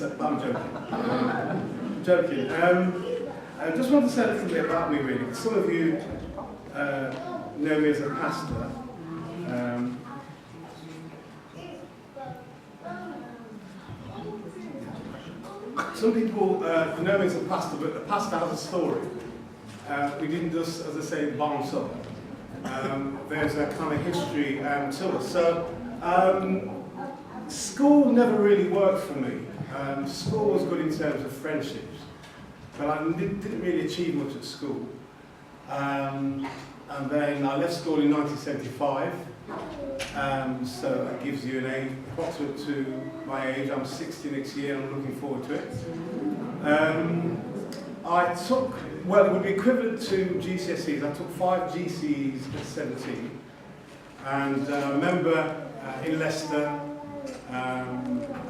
I'm joking. I just want to say a little bit about me, really. Some of you know me as a pastor. Some people know me as a pastor, but the pastor has a story. We didn't just, as I say, bounce up. There's a kind of history to us. So, school never really worked for me. School was good in terms of friendships, but I didn't really achieve much at school. And then I left school in 1975, so that gives you an age approximate to my age. I'm 60 next year and I'm looking forward to it. I took, well, it would be equivalent to GCSEs. I took 5 GCEs at 17. And I remember in Leicester,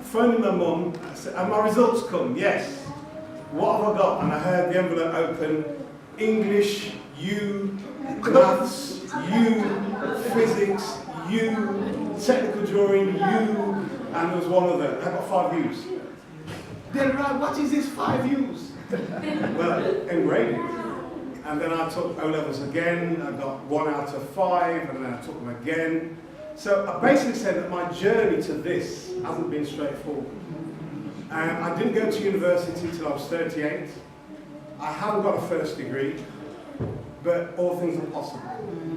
phoning my mum, I said, "Have my results come?" "Yes." "What have I got?" And I heard the envelope open: English, U, maths, U, physics, U, technical drawing, U, and there was one other. I got 5 U's. Delroy, what is this 5 U's? Well, engraving. And then I took O-levels again. I got 1 out of 5, and then I took them again. So I basically said that my journey to this hasn't been straightforward. I didn't go to university till I was 38. I haven't got a first degree, but all things are possible.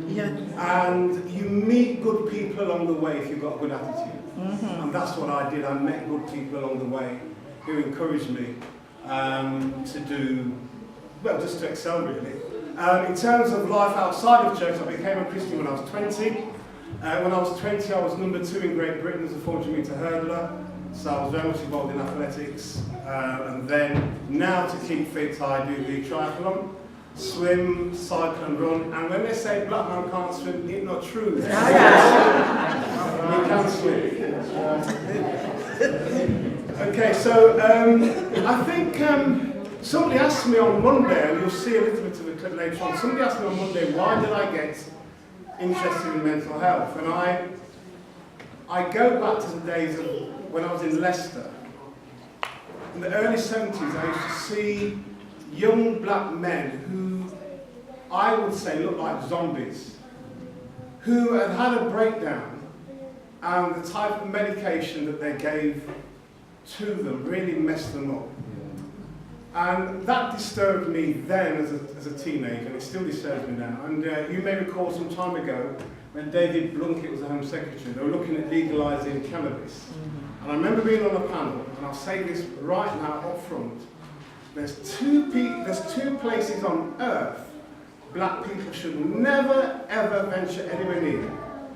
Yeah. And you meet good people along the way if you've got a good attitude. Mm-hmm. And that's what I did. I met good people along the way who encouraged me to do, well, just to excel really. In terms of life outside of church, I became a Christian when I was 20. When I was 20, I was #2 in Great Britain as a 400-metre hurdler, so I was very much involved in athletics. And then, now to keep fit, I do the triathlon, swim, cycle and run. And when they say black man can't swim, it's not true. You can swim. Okay, so I think somebody asked me on Monday, and you'll see a little bit of a clip later on, somebody asked me on Monday, why did I get interested in mental health? And I go back to the days of when I was in Leicester. In the early 70s, I used to see young black men who I would say looked like zombies, who had had a breakdown, and the type of medication that they gave to them really messed them up. And that disturbed me then as a teenager, and it still disturbs me now. And you may recall some time ago when David Blunkett was the Home Secretary, they were looking at legalising cannabis. And I remember being on a panel, and I'll say this right now up front, there's two places on earth black people should never ever venture anywhere near.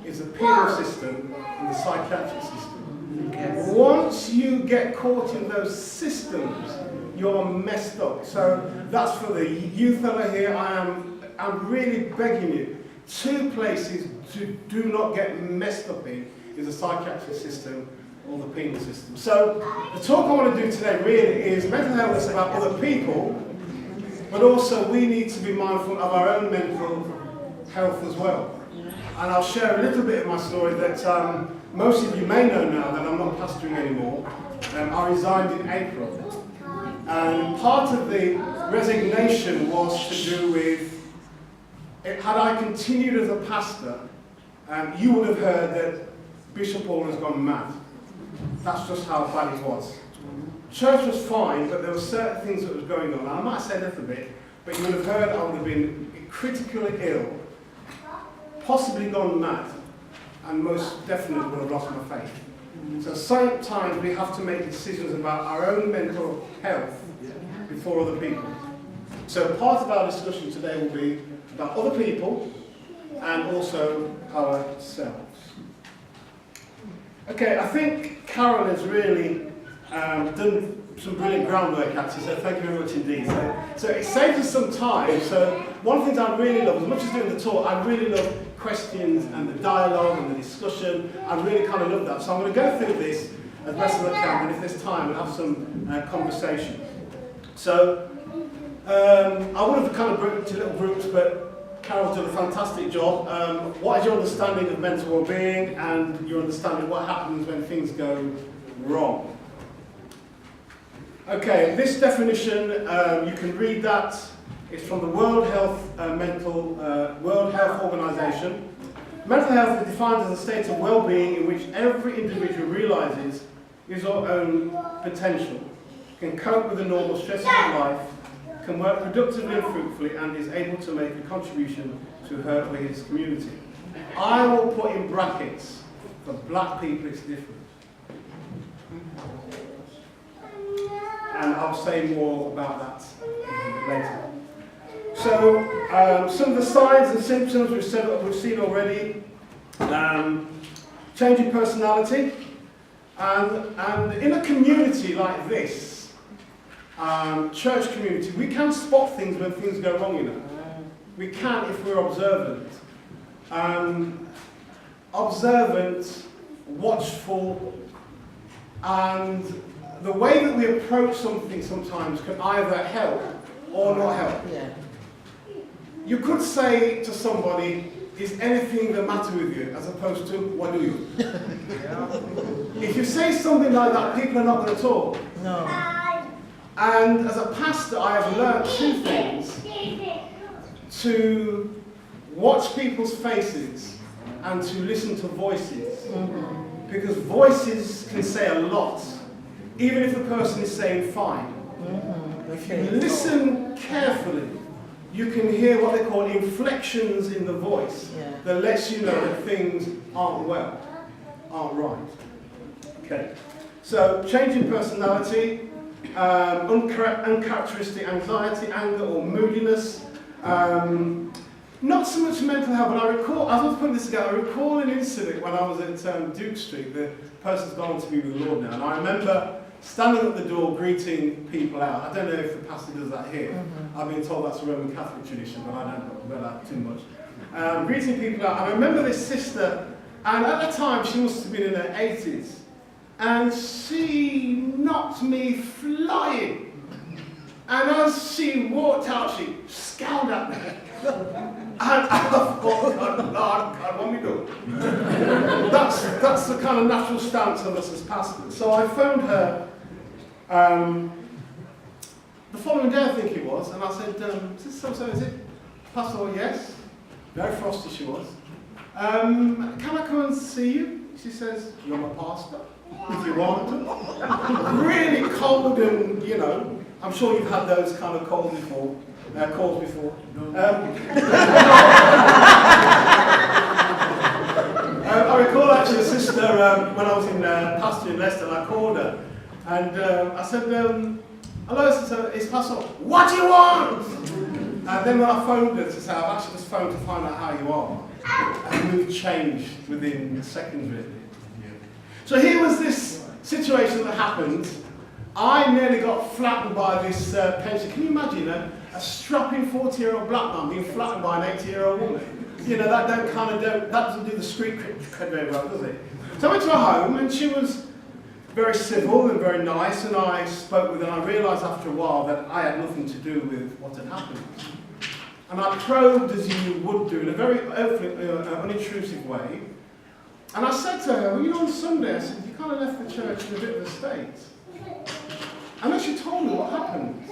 It's the penal system and the psychiatric system. Yes. Once you get caught in those systems, you're messed up. So that's for the youth over here. I'm really begging you. 2 places to do not get messed up in is the psychiatric system or the penal system. So the talk I want to do today really is mental health is about other people, but also we need to be mindful of our own mental health as well. And I'll share a little bit of my story that most of you may know now that I'm not pastoring anymore. I resigned in April. And part of the resignation was to do with, had I continued as a pastor, you would have heard that Bishop Paul has gone mad. That's just how bad it was. Church was fine, but there were certain things that was going on. I might say a little bit, but you would have heard I would have been critically ill, possibly gone mad, and most definitely would have lost my faith. So sometimes we have to make decisions about our own mental health before other people. So part of our discussion today will be about other people and also ourselves. Okay, I think Carol has really done some brilliant groundwork actually, so thank you very much indeed. So it saves us some time. So one of the things I really love, as much as doing the talk, I really love questions and the dialogue and the discussion. I really kind of love that. So I'm going to go through this as best as I can, and if there's time, we'll have some conversation. So I would have kind of broken into little groups, but Carol's done a fantastic job. What is your understanding of mental well-being and your understanding of what happens when things go wrong? Okay, this definition, you can read that. It's from the World Health Organization. Mental health is defined as a state of well-being in which every individual realizes his or her own potential, can cope with the normal stresses of life, can work productively and fruitfully, and is able to make a contribution to her or his community. I will put in brackets, for black people it's different. And I'll say more about that later. So, some of the signs and symptoms we've seen already. Change in personality. And in a community like this, church community, we can spot things when things go wrong, you know. We can if we're observant. Observant, watchful, and the way that we approach something sometimes can either help or not help. Yeah. You could say to somebody, is anything the matter with you, as opposed to, what do you? If you say something like that, people are not going to talk. No. And as a pastor, I have learned two things. To watch people's faces and to listen to voices. Mm-hmm. Because voices can say a lot, even if the person is saying fine. Mm-hmm. If you listen carefully, you can hear what they call inflections in the voice that lets you know that things aren't right. Okay. So, change in personality, uncharacteristic anxiety, anger, or moodiness. Not so much mental health, but I recall, as I was putting this together, I recall an incident when I was at Duke Street. The person's gone on to be with the Lord now, and I remember standing at the door greeting people out. I don't know if the pastor does that here. Mm-hmm. I've been told that's a Roman Catholic tradition, but I don't know about that too much. Greeting people out. I remember this sister, and at the time she must have been in her 80s, and she knocked me flying. And as she walked out, she scowled at me. And I thought, God, what me do? That's the kind of natural stance of us as pastors. So I phoned her the following day, I think it was, and I said, is this so-so, is it? Pastor, yes. Very frosty she was. Can I come and see you? She says, you're my pastor, if you want to. Really cold and, you know, I'm sure you've had those kind of calls before. I recall actually a sister, when I was in pastor in Leicester, and I called her, and I said, hello sister, it's Pastor, what do you want? And then when I phoned her to say, I've actually just phoned to find out how you are, and the mood changed within seconds really. So here was this situation that happened. I nearly got flattened by this pensioner. Can you imagine a strapping 40-year-old black man being flattened by an 80-year-old woman? You know, that doesn't do the street cred very well, does it? So I went to her home, and she was very civil and very nice, and I spoke with her, and I realised after a while that I had nothing to do with what had happened. And I probed as you would do in a very unintrusive way. And I said to her, well, you know, on Sunday, I said, you kind of left the church in a bit of a state. And then she told me what happened.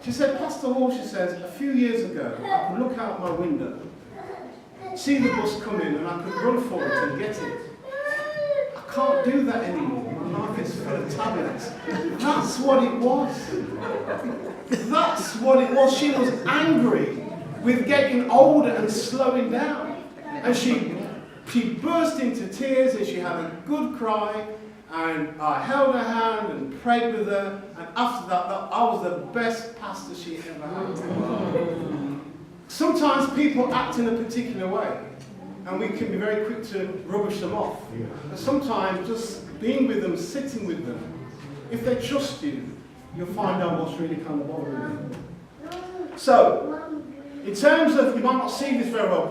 She said, Pastor Hall, she says, a few years ago, I could look out my window, see the bus come in, and I could run for it and get it. I can't do that anymore. My life is full of tablets. That's what it was. That's what it was. She was angry with getting older and slowing down. And she burst into tears, and she had a good cry. And I held her hand and prayed with her, and after that I was the best pastor she ever had. Sometimes people act in a particular way, and we can be very quick to rubbish them off. But sometimes just being with them, sitting with them, if they trust you, you'll find out what's really kind of bothering them. So, in terms of, you might not see this very well.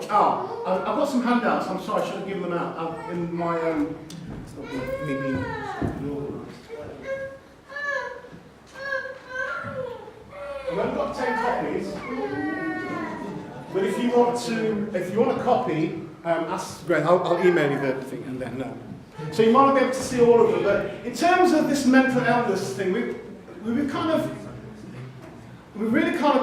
I've got some handouts, I'm sorry, I should have given them out in my maybe I've only got 10 copies, but if you want a copy, ask Greg. I'll email you the thing and let know. So you might not be able to see all of them, but in terms of this mental illness thing, we've really kind of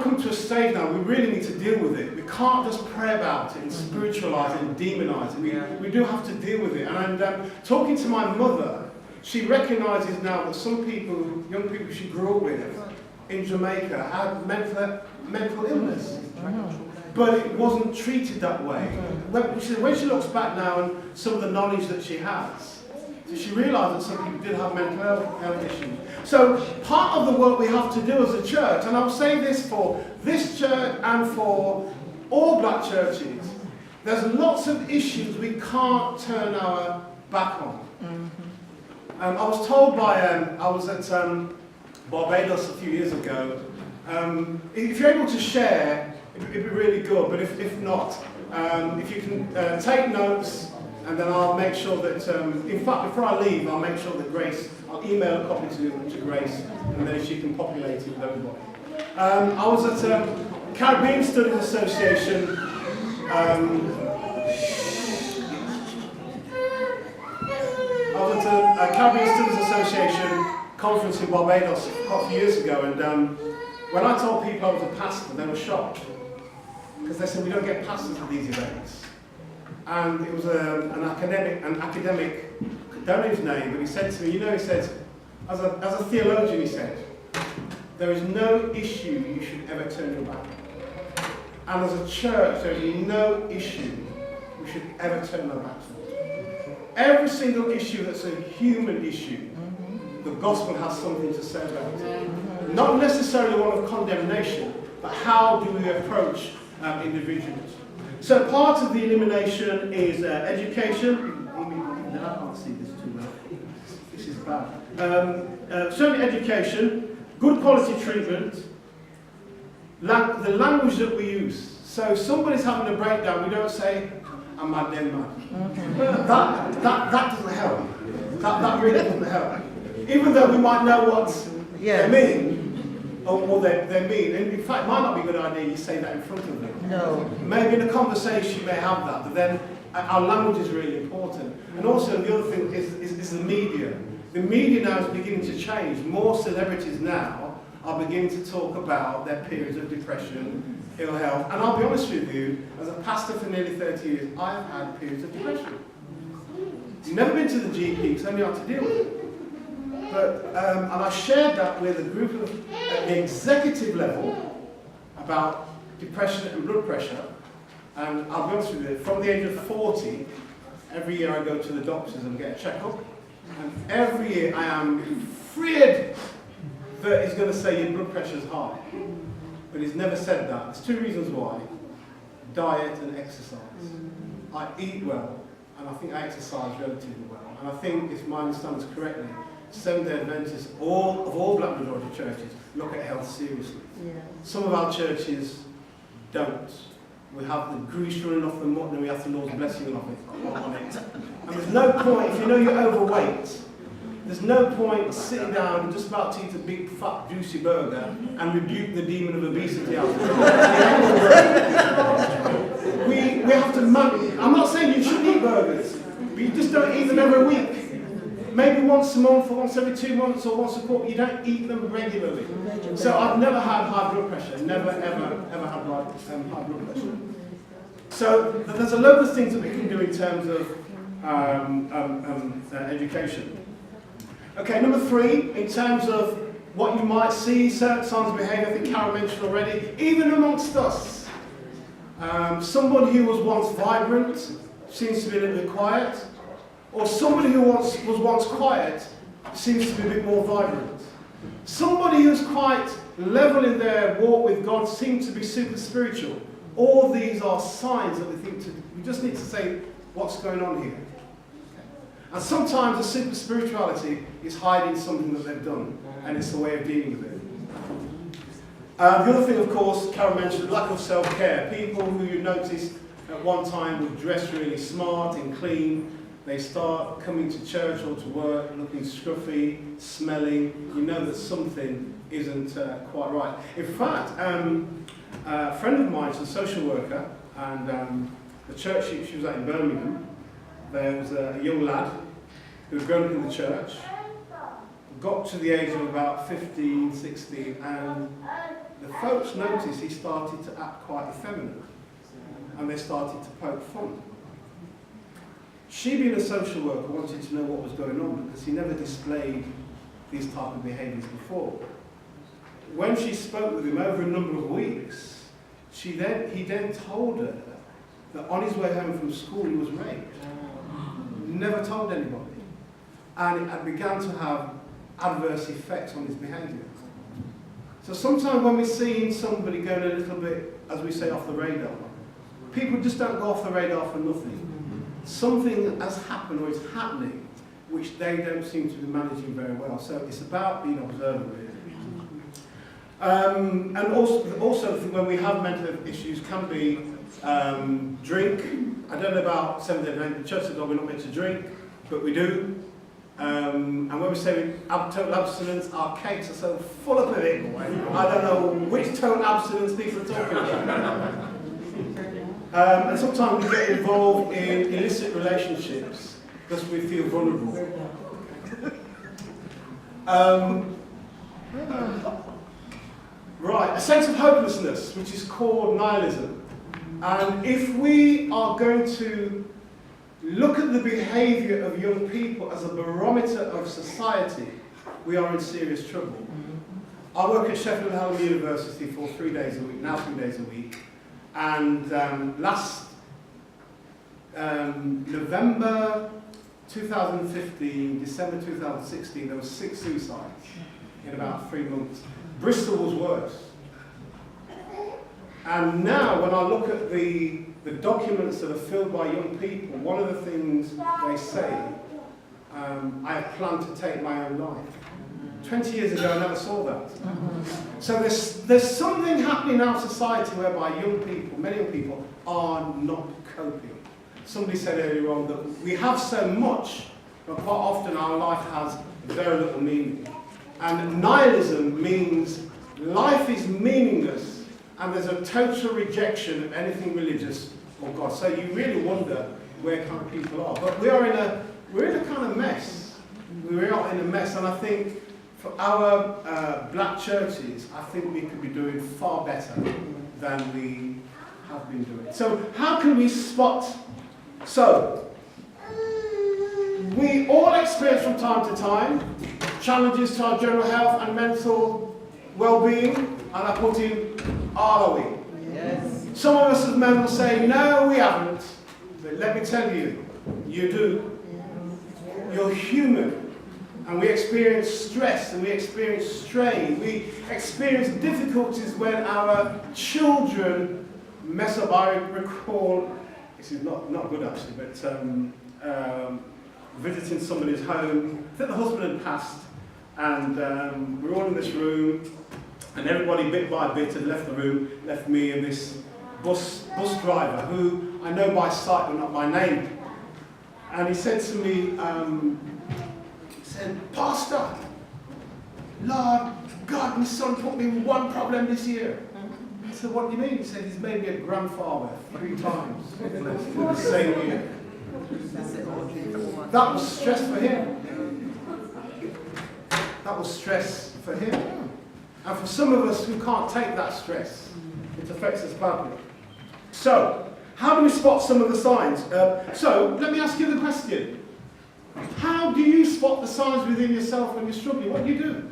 come to a stage now. We really need to deal with it. We can't just pray about it and spiritualize it and demonize it. We do have to deal with it. And talking to my mother, she recognises now that some people, young people she grew up with in Jamaica, had mental illness. But it wasn't treated that way. When she looks back now and some of the knowledge that she has, so she realised that some people did have mental health issues. So part of the work we have to do as a church, and I'll say this for this church and for all black churches, there's lots of issues we can't turn our back on. I was told by, I was at Barbados a few years ago, if you're able to share, it'd be really good, but if not, if you can take notes, and then I'll make sure that, in fact, before I leave, I'll make sure that Grace, I'll email a copy to Grace, and then she can populate it with everybody. I was at Caribbean Studies Association, Caribbean Studies Association conference in Barbados quite a few years ago, and when I told people I was a pastor, they were shocked. Because they said, we don't get pastors at these events. And it was an academic, don't know his name, but he said to me, he said, as a theologian, he said, there is no issue you should ever turn your back on. And as a church, there is no issue we should ever turn our backs on. Every single issue that's a human issue, the gospel has something to say about it. Not necessarily one of condemnation, but how do we approach individuals. So part of the elimination is education. I can't see this too well. This is bad. Certainly education, good quality treatment, the language that we use. So if somebody's having a breakdown, we don't say, I'm mad, then mad. That doesn't help. That really doesn't help. Even though we might know what they mean. Or they mean. And in fact, it might not be a good idea you say that in front of them. No. Maybe in a conversation you may have that, but then our language is really important. And also the other thing is the media. The media now is beginning to change. More celebrities now are beginning to talk about their periods of depression, ill health. And I'll be honest with you, as a pastor for nearly 30 years, I've had periods of depression. I've never been to the GP because I only had to deal with it. But, and I shared that with a group of, at the executive level, about depression and blood pressure. And I'll be honest with you, from the age of 40, every year I go to the doctors and get a checkup. And every year I am afraid that he's going to say your blood pressure is high. But he's never said that. There's two reasons why. Diet and exercise. I eat well, and I think I exercise relatively well. And I think, if my understanding is correctly, Seventh-day Adventists, all black majority churches, look at health seriously. Yeah. Some of our churches don't. We have the grease running off the mutton and we have the Lord's blessing on it. And there's no point, if you know you're overweight, there's no point sitting down and just about to eat a big, fat, juicy burger and rebuke the demon of obesity out there. we have to manage. I'm not saying you shouldn't eat burgers, but you just don't eat them every week. Maybe once a month, or once every 2 months, or once a quarter. You don't eat them regularly. So I've never had high blood pressure. Never, ever had high blood pressure. So there's a load of things that we can do in terms of education. Okay, number 3, in terms of what you might see, certain signs of behaviour, I think Carol mentioned already, even amongst us. Somebody who was once vibrant seems to be a little bit quiet. Or somebody who was once quiet seems to be a bit more vibrant. Somebody who's quite level in their walk with God seems to be super spiritual. All these are signs that we just need to say, what's going on here? And sometimes the super spirituality is hiding something that they've done, and it's a way of dealing with it. The other thing, of course, Carol mentioned, lack of self-care. People who you notice at one time would dress really smart and clean. They start coming to church or to work looking scruffy, smelling. You know that something isn't quite right. In fact, a friend of mine is a social worker, and the church she was at in Birmingham, there was a young lad who had grown up in the church, got to the age of about 15, 16, and the folks noticed he started to act quite effeminate, and they started to poke fun. She, being a social worker, wanted to know what was going on because he never displayed these type of behaviours before. When she spoke with him over a number of weeks, he then told her that on his way home from school he was raped. Never told anybody. And it began to have adverse effects on his behaviour. So sometimes when we're seeing somebody going a little bit, as we say, off the radar, people just don't go off the radar for nothing. Something has happened or is happening which they don't seem to be managing very well. So it's about being observant, really. And also when we have mental issues can be drink. I don't know about Seventh-day Adventist, the church said, we're not meant to drink, but we do. And when we say total abstinence, our cakes are so full up of it, I don't know which total abstinence people are talking about. And sometimes we get involved in illicit relationships because we feel vulnerable. Right, a sense of hopelessness, which is called nihilism. And if we are going to look at the behaviour of young people as a barometer of society, we are in serious trouble. I work at Sheffield University for 3 days a week, now 3 days a week. And last November 2015, December 2016, there were 6 suicides in about 3 months. Bristol was worse. And now when I look at the documents that are filled by young people, one of the things they say, I have planned to take my own life. 20 years ago I never saw that. So there's something happening in our society whereby young people, many young people, are not coping. Somebody said earlier on that we have so much, but quite often our life has very little meaning. And nihilism means life is meaningless and there's a total rejection of anything religious or God. So you really wonder where kind of people are. But we're in a kind of mess. We are in a mess, and I think for our black churches, I think we could be doing far better than we have been doing. So how can we spot? So we all experience from time to time challenges to our general health and mental well-being, and I put in, are we? Yes. Some of us as men will say, no, we haven't. But let me tell you, you do. You're human. And we experience stress and we experience strain. We experience difficulties when our children mess up. I recall, this is not good actually, but visiting somebody's home. I think the husband had passed, and we were all in this room, and everybody bit by bit had left the room, left me and this bus driver, who I know by sight but not by name. And he said to me, he said, Pastor, Lord God, my son put me in one problem this year. I said, what do you mean? He said, he's made me a grandfather 3 times in the same year. That was stress for him. That was stress for him. And for some of us who can't take that stress, it affects us badly. So, how do we spot some of the signs? So, let me ask you the question. How do you spot the signs within yourself when you're struggling? What do you do?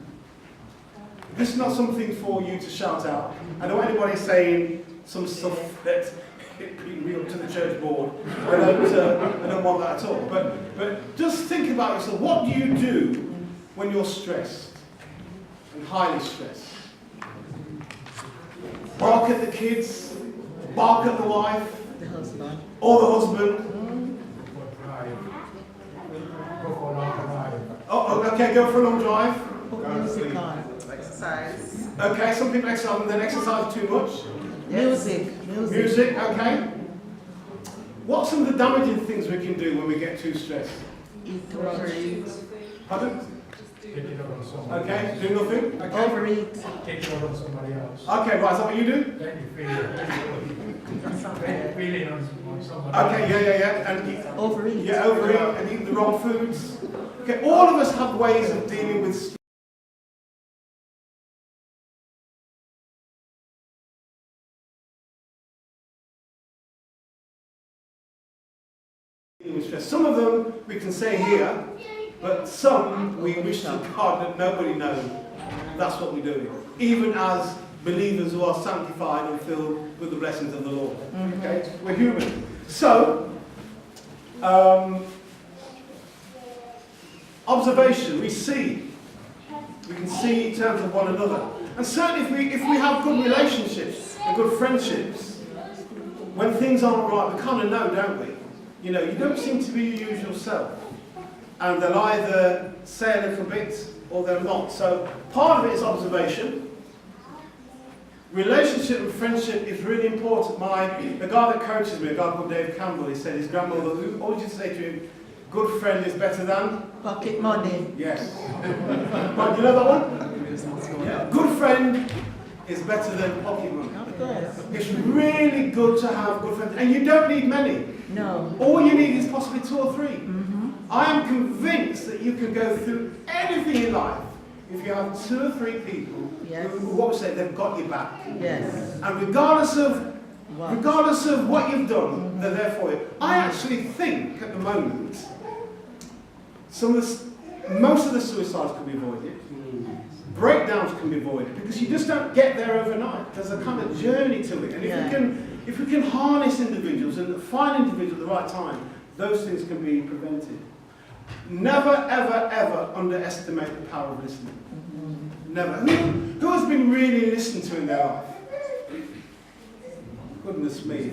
This is not something for you to shout out. I don't want anybody saying some stuff that being me up to the church board. I don't want that at all. But just think about yourself. What do you do when you're stressed and highly stressed? Bark at the kids, bark at the wife, the husband, or the husband. Oh, okay, go for a long drive. put music on. Exercise. Okay, some people exercise and then exercise too much. Music. Okay. What's some of the damaging things we can do when we get too stressed? Eat too much. Pardon? on someone Okay, else. do nothing. Okay. Overeat. Take it out on somebody else. Okay, right, is that what you do? Then you feel it. Then you feel it on someone Okay, else. yeah. And Overeat. yeah, overeat and eat the wrong foods. Okay, all of us have ways of dealing with stress. Some of them we can say here, but some we wish to God that nobody knows. That's what we're doing. Even as believers who are sanctified and filled with the blessings of the Lord. Okay? We're human. So, observation, we see. We can see in terms of one another. And certainly if we have good relationships and good friendships, when things aren't right, we kind of know, don't we? You know, you don't seem to be your usual self. And they'll either say a little bit or they'll not. So part of it is observation. Relationship and friendship is really important. The guy that coaches me, a guy called Dave Campbell, he said his grandmother always used to say to him, good friend is better than? Pocket money. Yes. Right, you know that one? Yeah. Good friend is better than pocket money. Of course. It's really good to have good friends. And you don't need many. No. All you need is possibly 2 or 3. I am convinced that you can go through anything in life if you have 2 or 3 people who, what we say, they've got your back. Yes. And regardless of what you've done, they're there for you. I actually think at the moment, most of the suicides can be avoided. Breakdowns can be avoided because you just don't get there overnight. There's a kind of journey to it. And if we can harness individuals and find individuals at the right time, those things can be prevented. Never, ever, ever underestimate the power of listening. Never. Who has been really listened to in their life? Goodness me.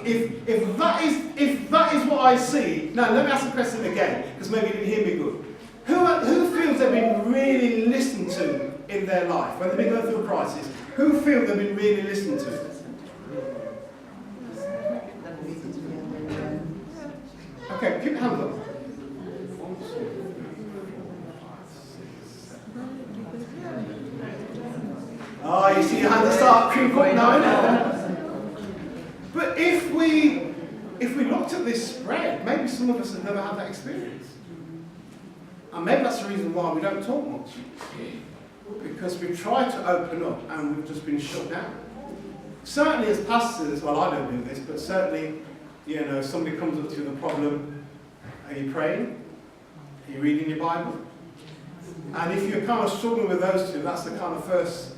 If that is what I see, now let me ask the question again, because maybe you didn't hear me good. Who feels they've been really listened to in their life when they've been going through a crisis? Who feels they've been really listened to? Okay, keep your hands up. Oh, you see your hands start creeping up now. But if we looked at this spread, maybe some of us have never had that experience. And maybe that's the reason why we don't talk much. Because we've tried to open up and we've just been shut down. Certainly as pastors, well, I don't do this, but certainly, you know, somebody comes up to you with a problem. Are you praying? Are you reading your Bible? And if you're kind of struggling with those 2, that's the kind of first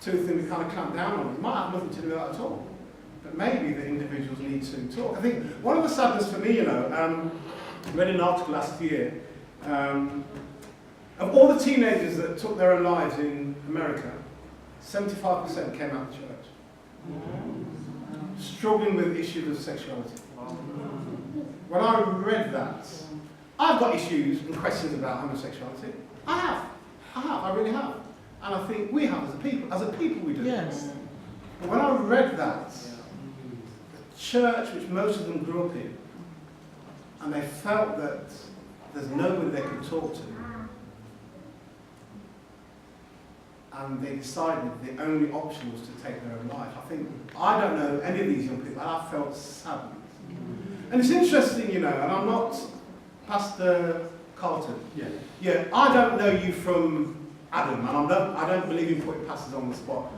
2 things we kind of clamp down on. It might have nothing to do with that at all. But maybe the individuals need to talk. I think one of the sadness for me, you know, I read an article last year, of all the teenagers that took their own lives in America, 75% came out of church. Struggling with issues of sexuality. When I read that, I've got issues and questions about homosexuality. I really have. And I think we have as a people we do. Yes. But when I read that, the church which most of them grew up in, and they felt that there's nobody they could talk to, and they decided the only option was to take their own life. I don't know any of these young people, and I felt saddened. And it's interesting, you know, and I'm not Pastor Carlton. Yeah, I don't know you from Adam, and I don't believe in putting pastors on the spot.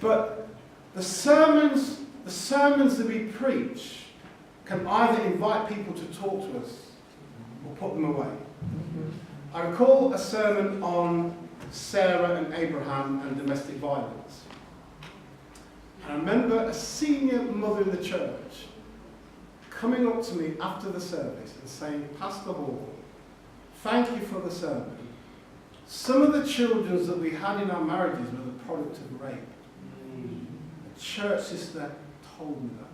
But the sermons that we preach can either invite people to talk to us or put them away. I recall a sermon on Sarah and Abraham and domestic violence. And I remember a senior mother in the church coming up to me after the service and saying, Pastor Hall, thank you for the sermon. Some of the children that we had in our marriages were the product of rape. A church sister told me that.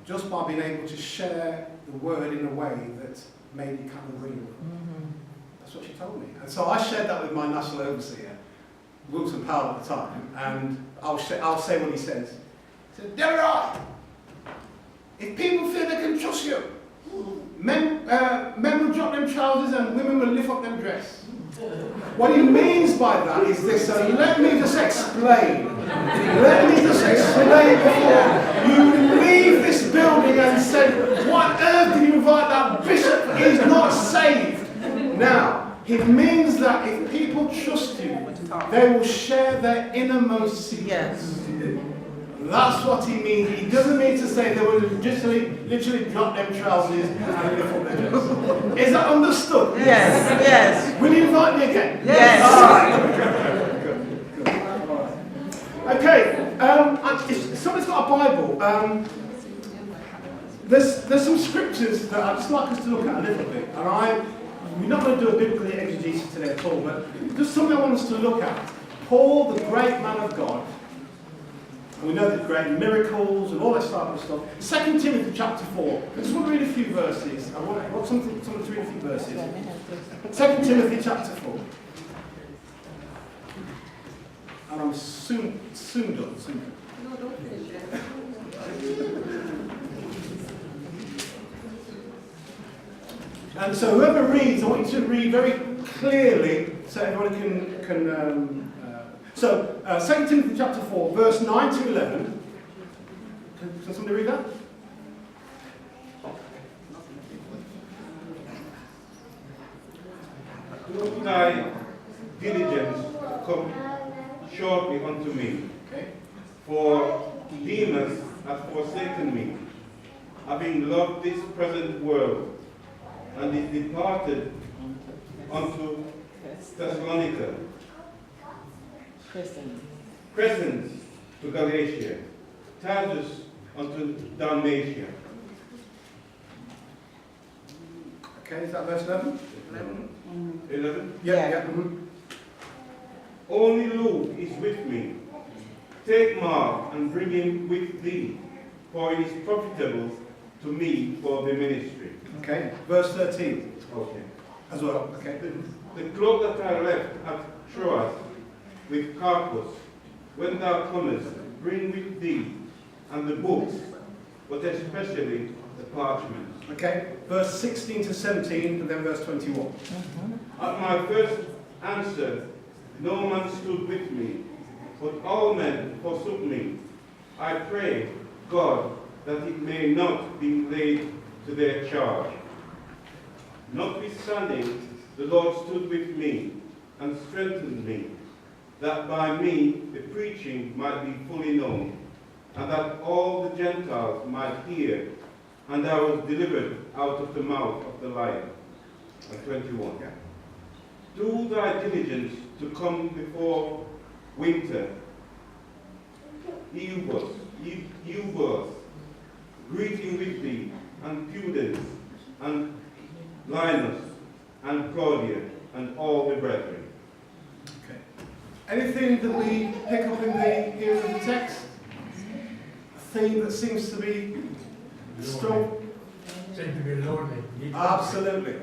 Just by being able to share the word in a way that made it kind of real. That's what she told me. And so I shared that with my national overseer, Wilson Powell at the time, and I'll say what he says. He said, Delroy, if people feel they can trust you, men will drop them trousers and women will lift up them dress. What he means by that is this, so let me just explain. Let me just explain before you leave this building and say, what on earth did you invite that bishop? He's not saved. Now, he means that if people trust you, they will share their innermost secrets. Yes. That's what he means. He doesn't mean to say they will literally drop them trousers and lift up their dress. Is that understood? Yes, yes. Will you invite me again? Yes. All right. Okay. If somebody's got a Bible. There's some scriptures that I'd just like us to look at a little bit. And we're not going to do a biblical exegesis today at all, but just something I want us to look at. Paul, the great man of God. And we know the great miracles and all that type of stuff. 2 Timothy chapter 4. I just want to read a few verses. I want someone to read a few verses. 2 Timothy chapter 4. And I'm soon done. And so whoever reads, I want you to read very clearly so everyone can 2 Timothy chapter 4, verse 9 to 11. Can somebody read that? Let thy diligence come shortly unto me, Okay. for Demas hath forsaken me, having loved this present world, and is departed unto Thessalonica. Crescens to Galatia, Titus unto Dalmatia. Okay, is that verse 11? 11. Yeah. Only Luke is with me. Take Mark and bring him with thee, for he is profitable to me for the ministry. Okay, verse 13 Okay. as well. Okay. The cloak that I left at Troas with Carpus, when thou comest, bring with thee, and the books, but especially the parchments. Okay, verse 16 to 17, and then verse 21. At my first answer, no man stood with me, but all men forsook me. I pray God that it may not be laid to their charge. Notwithstanding, the Lord stood with me and strengthened me, that by me the preaching might be fully known, and that all the Gentiles might hear, and I was delivered out of the mouth of the lion. And 21. Yeah. Do thy diligence to come before winter. Eubos, greeting with thee, and Pudens, and Linus, and Claudia, and all the brethren. Okay. Anything that we pick up in the areas of the text? A theme that seems to be strong? Seem to be lonely. Absolutely.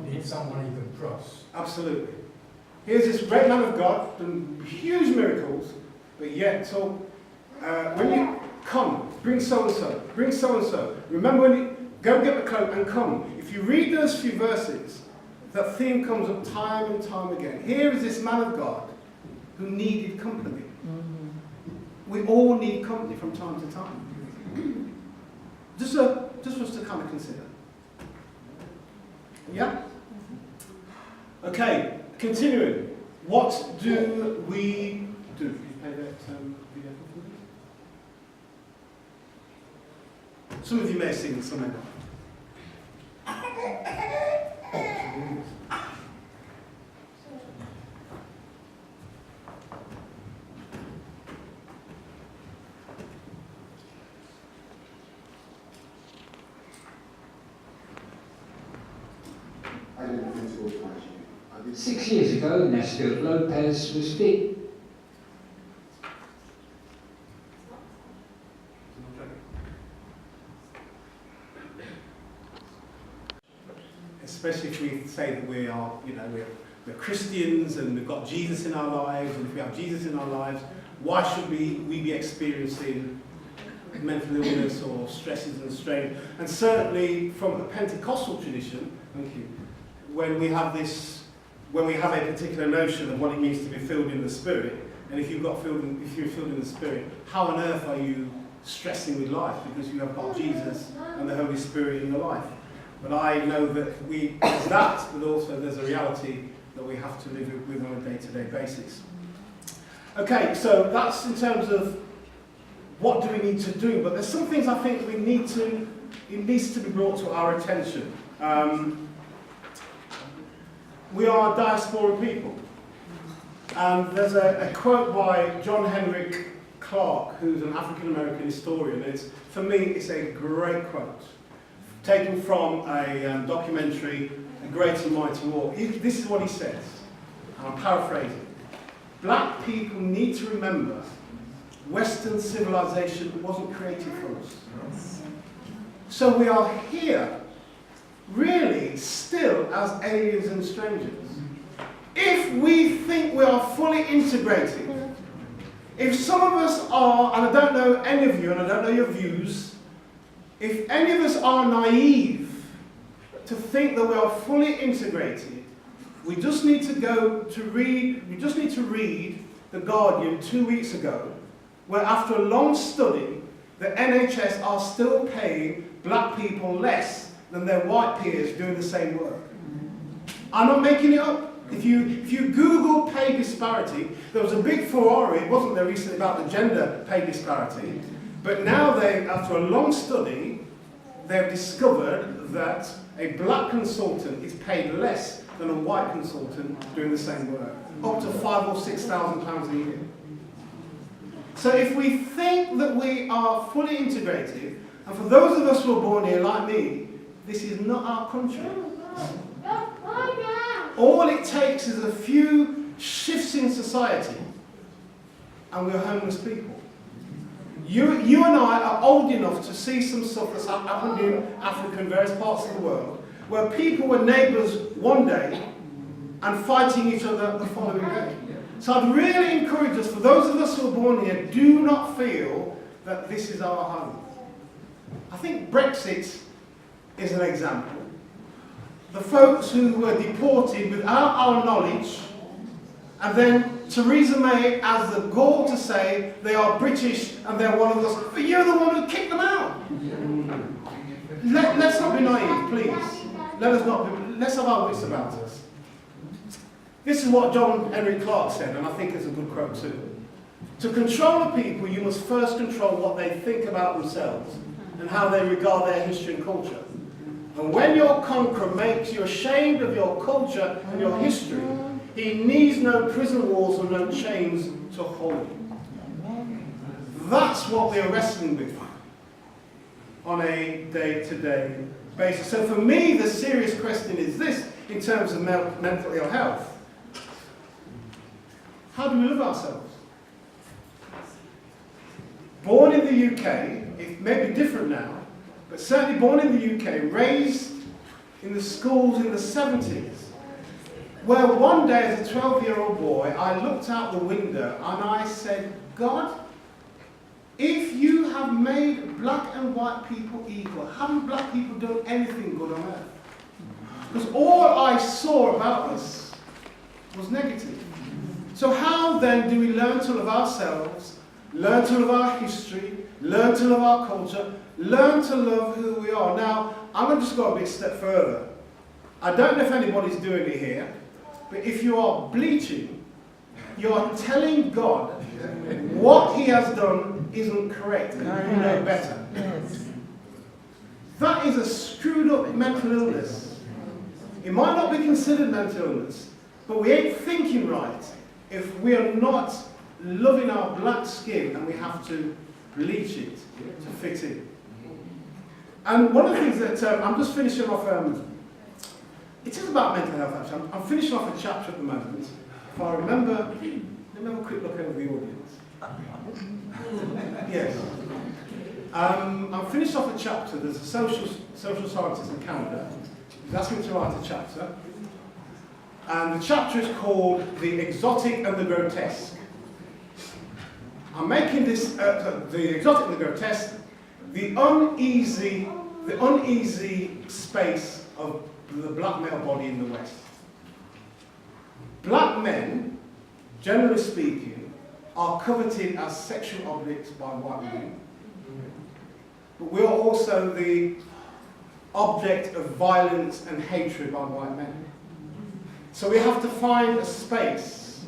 Need someone you can trust. Absolutely. Here's this great man of God, done huge miracles, but yet, so when you come, bring so-and-so, bring so-and-so. Remember when you go get the cloak and come. If you read those few verses, that theme comes up time and time again. Here is this man of God who needed company. We all need company from time to time. Just for us to kind of consider. Yeah? Okay, continuing. What do we do? Can you play that video? Some of you may have seen it, some may not. I didn't think to automate you. I did 6 years ago, Nesfield Lopez was fit. Especially if we say that we are, we're Christians and we've got Jesus in our lives, and if we have Jesus in our lives, why should we be experiencing mental illness or stresses and strain? And certainly from the Pentecostal tradition, thank you, when we have this when we have a particular notion of what it means to be filled in the Spirit, and if you're filled in the Spirit, how on earth are you stressing with life because you have got Jesus and the Holy Spirit in your life? But I know that there's that, but also there's a reality that we have to live with on a day-to-day basis. Okay, so that's in terms of what do we need to do, but there's some things I think it needs to be brought to our attention. We are diaspora people. And there's a quote by John Henrik Clarke, who's an African-American historian. For me, it's a great quote, taken from a documentary, A Great and Mighty War. This is what he says, and I'm paraphrasing. Black people need to remember Western civilization wasn't created for us. So we are here, really, still as aliens and strangers. If we think we are fully integrated, if some of us are, and I don't know any of you, and I don't know your views, if any of us are naive to think that we are fully integrated, we just need to read The Guardian 2 weeks ago, where after a long study, the NHS are still paying black people less than their white peers doing the same work. I'm not making it up. If you Google pay disparity, there was a big furore, wasn't there, recently about the gender pay disparity, but now after a long study, they've discovered that a black consultant is paid less than a white consultant doing the same work, up to £5,000 or £6,000 a year. So if we think that we are fully integrated, and for those of us who are born here like me, this is not our country. All it takes is a few shifts in society, and we're homeless people. You and I are old enough to see some stuff that's happened in Africa and various parts of the world, where people were neighbours one day and fighting each other the following day. So I'd really encourage us, for those of us who are born here, do not feel that this is our home. I think Brexit is an example. The folks who were deported without our knowledge, and then Theresa May has the gall to say they are British and they're one of us, but you're the one who kicked them out. Let's not be naive, please. Let's have our wits about us. This is what John Henrik Clarke said, and I think it's a good quote too. To control the people, you must first control what they think about themselves and how they regard their history and culture. And when your conqueror makes you ashamed of your culture and your history, he needs no prison walls or no chains to hold you. That's what we are wrestling with on a day-to-day basis. So for me, the serious question is this, in terms of mental ill health. How do we live ourselves? Born in the UK, it may be different now, but certainly born in the UK, raised in the schools in the 70s, where one day as a 12-year-old boy, I looked out the window and I said, God, if you have made black and white people equal, haven't black people done anything good on earth? Because all I saw about us was negative. So how then do we learn to love ourselves, learn to love our history, learn to love our culture, learn to love who we are? Now, I'm going to just go a bit step further. I don't know if anybody's doing it here, but if you are bleaching, you are telling God what he has done isn't correct, and you know better. That is a screwed up mental illness. It might not be considered mental illness, but we ain't thinking right if we are not loving our black skin and we have to bleach it to fit in. And one of the things that I'm just finishing off, it is about mental health actually. I'm finishing off a chapter at the moment. If I remember, let me have a quick look over the audience. Yes. I'm finished off a chapter. There's a social scientist in Canada. He's asked me to write a chapter. And the chapter is called The Exotic and the Grotesque. I'm making this, the exotic and the grotesque, the uneasy space of the black male body in the West. black men, generally speaking, are coveted as sexual objects by white women. But we are also the object of violence and hatred by white men. So we have to find a space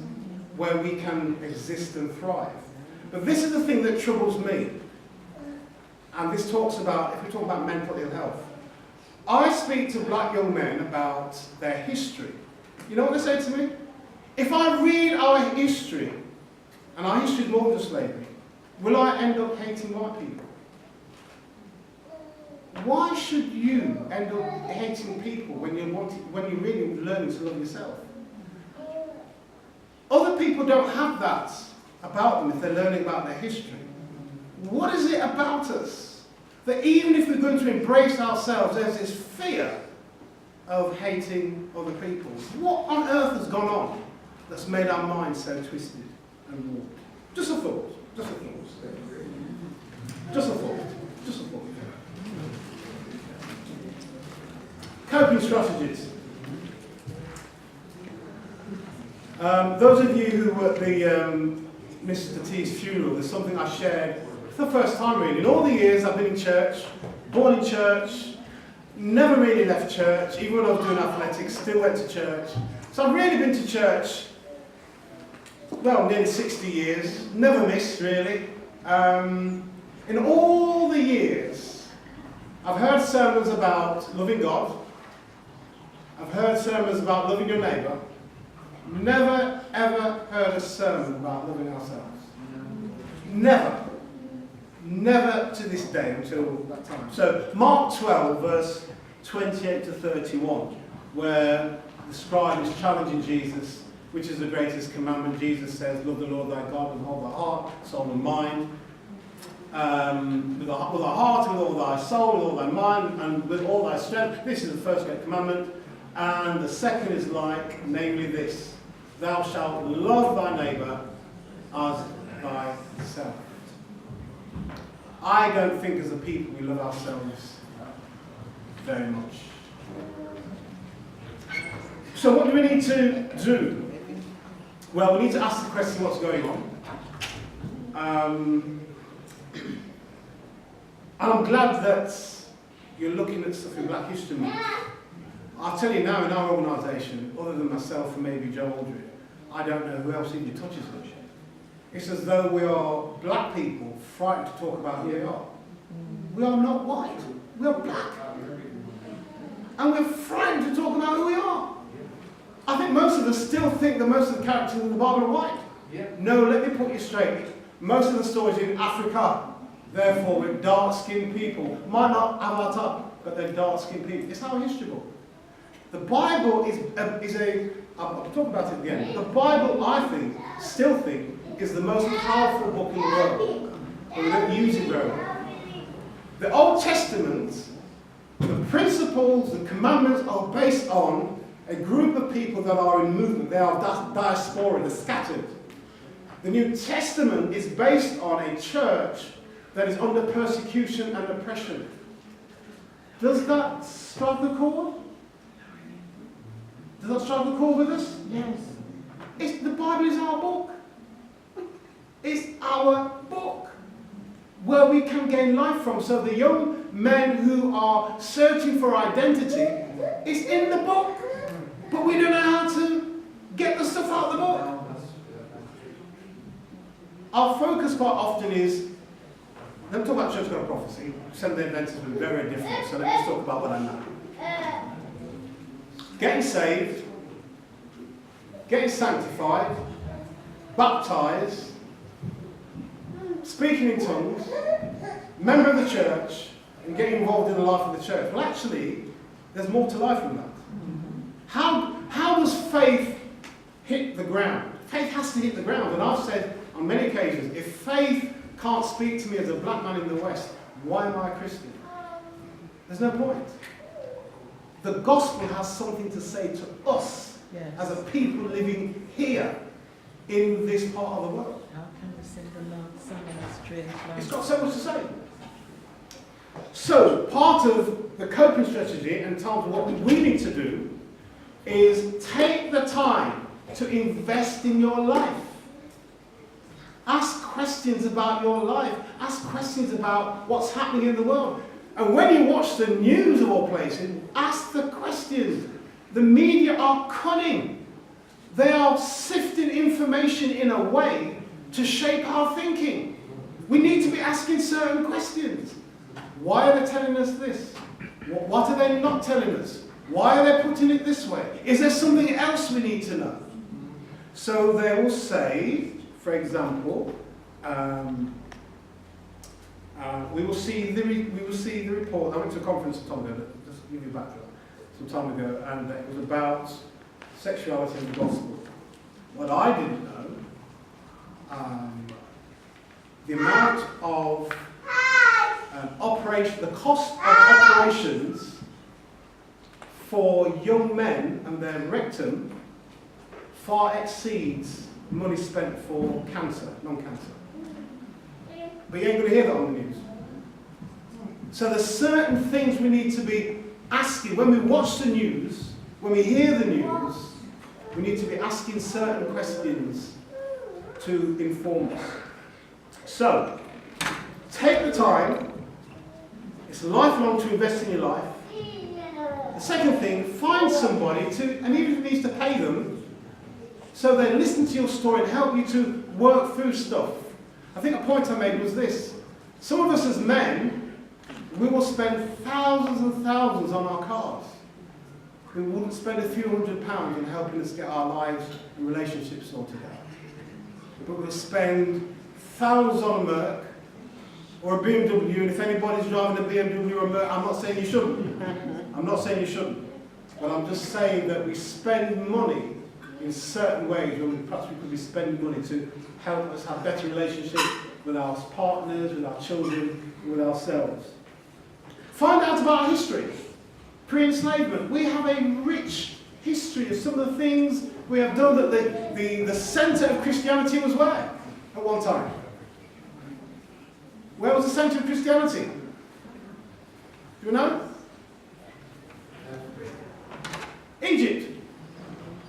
where we can exist and thrive. But this is the thing that troubles me. And this talks about, if we talk about mental ill health, I speak to black young men about their history. You know what they say to me? If I read our history, and our history is more than just slavery, will I end up hating white people? Why should you end up hating people when you're really learning to love yourself? Other people don't have that about them if they're learning about their history. What is it about us that even if we're going to embrace ourselves, there's this fear of hating other people? What on earth has gone on that's made our minds so twisted and warped? Just a thought. Just a thought. Just a thought. Just a thought. Coping strategies. Those of you who were at the Mr. T's funeral, there's something I shared for the first time really. In all the years I've been in church, born in church, never really left church, even when I was doing athletics, still went to church. So I've really been to church, well, nearly 60 years, never missed really. In all the years, I've heard sermons about loving God, I've heard sermons about loving your neighbour, never ever heard a sermon about loving ourselves. Never. Never to this day until that time. So Mark 12 verse 28 to 31, where the scribe is challenging Jesus, which is the greatest commandment. Jesus says, love the Lord thy God with all thy heart, soul and mind, with thy heart, with all thy soul, with all thy mind, and with all thy strength. This is the first great commandment. And the second is like, namely this, thou shalt love thy neighbour as thyself. I don't think as a people we love ourselves very much. So what do we need to do? Well, we need to ask the question, what's going on? I'm glad that you're looking at stuff in Black History Month. I'll tell you now, in our organisation, other than myself and maybe Joe Aldred, I don't know who else even touches it. It's as though we are black people frightened to talk about who we are. We are not white, we are black. And we're frightened to talk about who we are. I think most of us still think that most of the characters in the Bible are white. No, let me put you straight. Most of the stories in Africa, therefore, with dark-skinned people. Might not have our type, but they're dark-skinned people. It's our history book. The Bible I'll talk about it at the end. The Bible, I think, still think, is the most powerful book in the world. But we don't use it very well. The Old Testament, the principles, the commandments are based on a group of people that are in movement. They are diaspora, they're scattered. The New Testament is based on a church that is under persecution and oppression. Does that strike the chord? Does that strike the chord with us? Yes. The Bible is our book. It's our book where we can gain life from. So the young men who are searching for identity, it's in the book. But we don't know how to get the stuff out of the book. Our focus quite often is, let me talk about Church God of Prophecy. Seventh-day Adventists have been very different, so let me just talk about what I know. Getting saved, getting sanctified, baptized, speaking in tongues, member of the church, and getting involved in the life of the church. Well, actually, there's more to life than that. How does faith hit the ground? Faith has to hit the ground. And I've said on many occasions, if faith can't speak to me as a black man in the West, why am I a Christian? There's no point. The gospel has something to say to us as a people living here in this part of the world. How can we send the Lord someone strange life? It's got so much to say. So, part of the coping strategy and part of what we need to do is take the time to invest in your life. Ask questions about your life. Ask questions about what's happening in the world. And when you watch the news of all places, ask the questions. The media are cunning. They are sifting information in a way to shape our thinking. We need to be asking certain questions. Why are they telling us this? What are they not telling us? Why are they putting it this way? Is there something else we need to know? So they will say, for example, we will see the report. I went to a conference some time ago, just to give you a backdrop, some time ago, and it was about sexuality and the gospel. What I didn't know, the amount of the cost of operations for young men and their rectum far exceeds money spent for cancer, non-cancer. But you ain't going to hear that on the news. So there's certain things we need to be asking. When we watch the news, when we hear the news, we need to be asking certain questions to inform us. So, take the time. It's lifelong to invest in your life. The second thing, find somebody to, and even if it needs to pay them, so they listen to your story and help you to work through stuff. I think a point I made was this. Some of us as men, we will spend thousands and thousands on our cars. We wouldn't spend a few £100 in helping us get our lives and relationships sorted out. But we'll spend thousands on a Merc or a BMW, and if anybody's driving a BMW or a Merc, I'm not saying you shouldn't. I'm not saying you shouldn't. But I'm just saying that we spend money in certain ways when perhaps we could be spending money to help us have better relationships with our partners, with our children, with ourselves. Find out about our history. Pre-enslavement. We have a rich history of some of the things we have done. That the centre of Christianity was where at one time? Where was the centre of Christianity? Do you know? Egypt.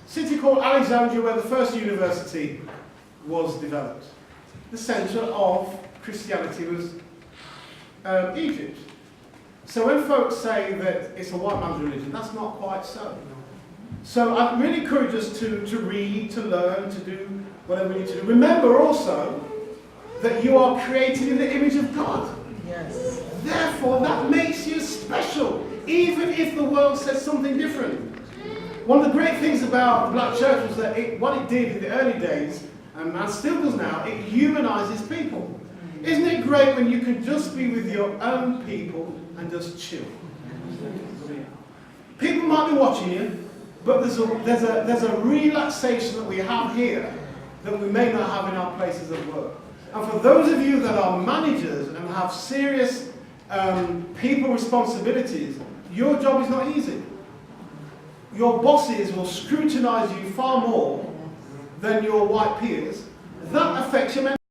City called Alexandria, where the first university was developed. The centre of Christianity was Egypt. So when folks say that it's a white man's religion, that's not quite so. So I really encourage us to read, to learn, to do whatever we need to do. Remember also that you are created in the image of God. Yes. Therefore, that makes you special, even if the world says something different. One of the great things about the Black Church was that what it did in the early days, and still does now, it humanises people. Isn't it great when you can just be with your own people and just chill? People might be watching you, but there's a relaxation that we have here that we may not have in our places of work. And for those of you that are managers and have serious people responsibilities, your job is not easy. Your bosses will scrutinise you far more than your white peers. That affects your mental